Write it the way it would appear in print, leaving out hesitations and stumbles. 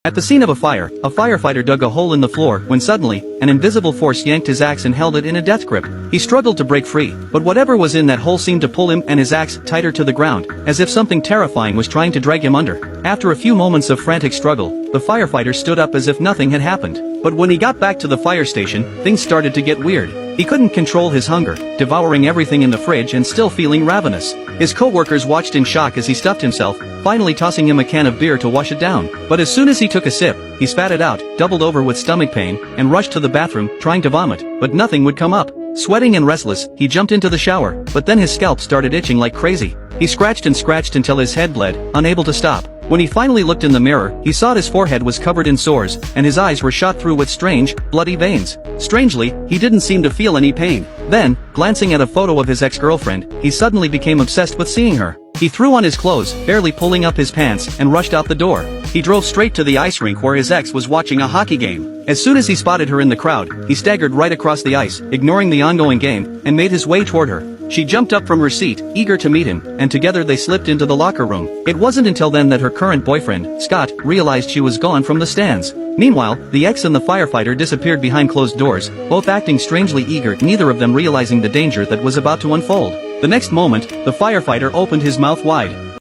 At the scene of a firefighter dug a hole in the floor when suddenly, an invisible force yanked his axe and held it in a death grip. He struggled to break free, but whatever was in that hole seemed to pull him and his axe tighter to the ground, as if something terrifying was trying to drag him under. After a few moments of frantic struggle, the firefighter stood up as if nothing had happened. But when he got back to the fire station, things started to get weird. He couldn't control his hunger, devouring everything in the fridge and still feeling ravenous. His co-workers watched in shock as he stuffed himself, finally tossing him a can of beer to wash it down. But as soon as he took a sip, he spat it out, doubled over with stomach pain, and rushed to the bathroom, trying to vomit, but nothing would come up. Sweating and restless, he jumped into the shower, but then his scalp started itching like crazy. He scratched and scratched until his head bled, unable to stop. When he finally looked in the mirror, he saw his forehead was covered in sores, and his eyes were shot through with strange, bloody veins. Strangely, he didn't seem to feel any pain. Then, glancing at a photo of his ex-girlfriend, he suddenly became obsessed with seeing her. He threw on his clothes, barely pulling up his pants, and rushed out the door. He drove straight to the ice rink where his ex was watching a hockey game. As soon as he spotted her in the crowd, he staggered right across the ice, ignoring the ongoing game, and made his way toward her. She jumped up from her seat, eager to meet him, and together they slipped into the locker room. It wasn't until then that her current boyfriend, Scott, realized she was gone from the stands. Meanwhile, the ex and the firefighter disappeared behind closed doors, both acting strangely eager, neither of them realizing the danger that was about to unfold. The next moment, the firefighter opened his mouth wide.